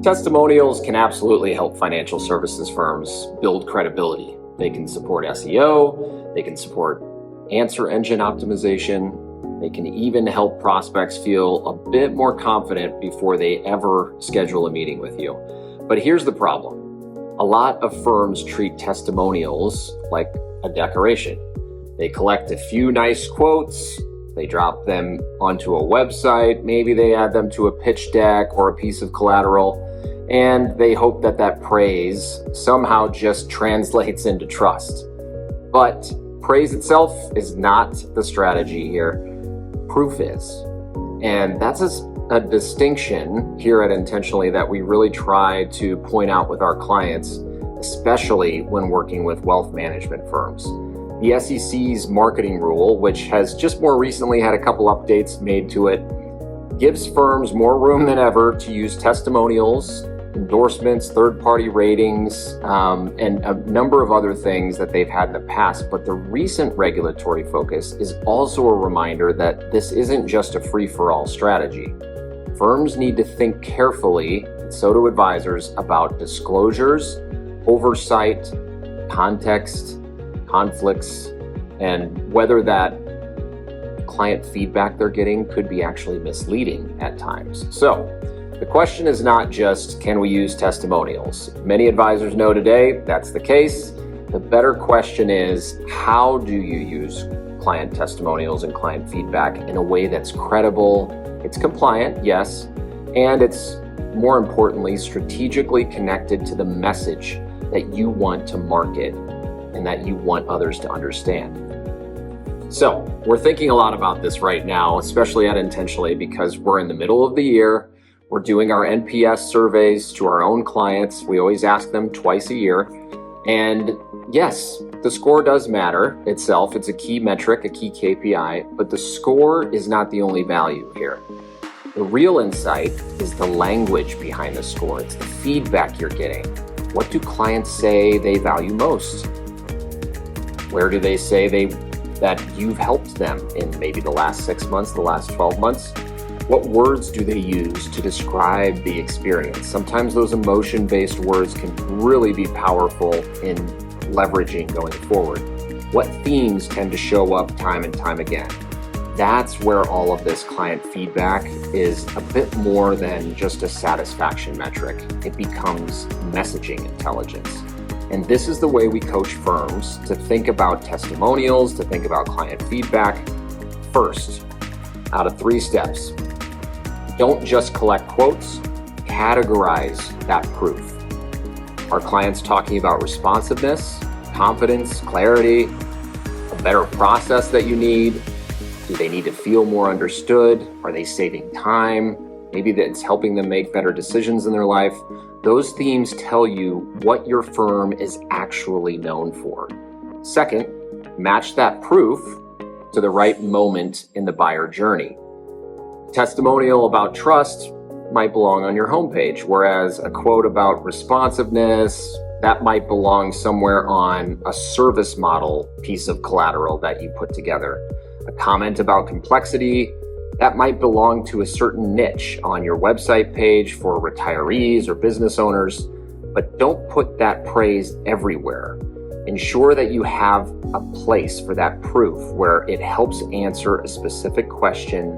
Testimonials can absolutely help financial services firms build credibility. They can support SEO, they can support answer engine optimization, they can even help prospects feel a bit more confident before they ever schedule a meeting with you. But here's the problem. A lot of firms treat testimonials like a decoration. They collect a few nice quotes, they drop them onto a website, maybe they add them to a pitch deck or a piece of collateral, and they hope that that praise somehow just translates into trust. But praise itself is not the strategy here. Proof is. And that's a distinction here at Intentionally that we really try to point out with our clients, especially when working with wealth management firms. The SEC's marketing rule, which has just more recently had a couple updates made to it, gives firms more room than ever to use testimonials, endorsements, third-party ratings, and a number of other things that they've had in the past. But the recent regulatory focus is also a reminder that this isn't just a free-for-all strategy. Firms need to think carefully, and so do advisors, about disclosures, oversight, context, conflicts, and whether that client feedback they're getting could be actually misleading at times. So the question is not just, can we use testimonials? Many advisors know today that's the case. The better question is, how do you use client testimonials and client feedback in a way that's credible, it's compliant, yes, and it's more importantly, strategically connected to the message that you want to market and that you want others to understand. So we're thinking a lot about this right now, especially at Intentionally, because we're in the middle of the year. We're doing our NPS surveys to our own clients. We always ask them twice a year. And yes, the score does matter itself. It's a key metric, a key KPI, but the score is not the only value here. The real insight is the language behind the score. It's the feedback you're getting. What do clients say they value most? Where do they say that you've helped them in maybe the last 6 months, the last 12 months? What words do they use to describe the experience? Sometimes those emotion-based words can really be powerful in leveraging going forward. What themes tend to show up time and time again? That's where all of this client feedback is a bit more than just a satisfaction metric. It becomes messaging intelligence. And this is the way we coach firms to think about testimonials, to think about client feedback. First, out of 3 steps. Don't just collect quotes, categorize that proof. Are clients talking about responsiveness, confidence, clarity, a better process that you need? Do they need to feel more understood? Are they saving time? Maybe that's helping them make better decisions in their life. Those themes tell you what your firm is actually known for. Second, match that proof to the right moment in the buyer journey. Testimonial about trust might belong on your homepage, whereas a quote about responsiveness, that might belong somewhere on a service model piece of collateral that you put together. A comment about complexity, that might belong to a certain niche on your website page for retirees or business owners, but don't put that praise everywhere. Ensure that you have a place for that proof where it helps answer a specific question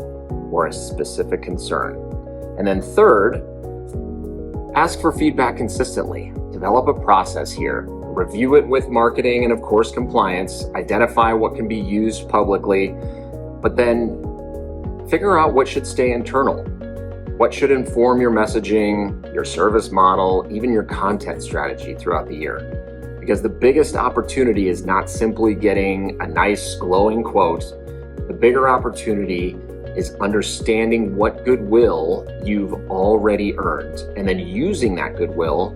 or a specific concern. And then third, ask for feedback consistently. Develop a process here. Review it with marketing and of course compliance. Identify what can be used publicly, but then figure out what should stay internal. What should inform your messaging, your service model, even your content strategy throughout the year. Because the biggest opportunity is not simply getting a nice glowing quote. The bigger opportunity is understanding what goodwill you've already earned and then using that goodwill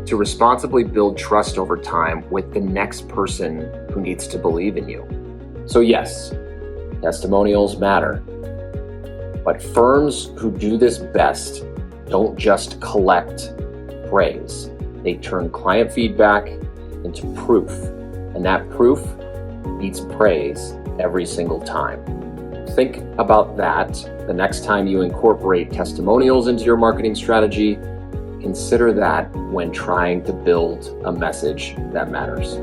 to responsibly build trust over time with the next person who needs to believe in you. So yes, testimonials matter, but firms who do this best don't just collect praise. They turn client feedback into proof, and that proof beats praise every single time. Think about that the next time you incorporate testimonials into your marketing strategy. consider that when trying to build a message that matters.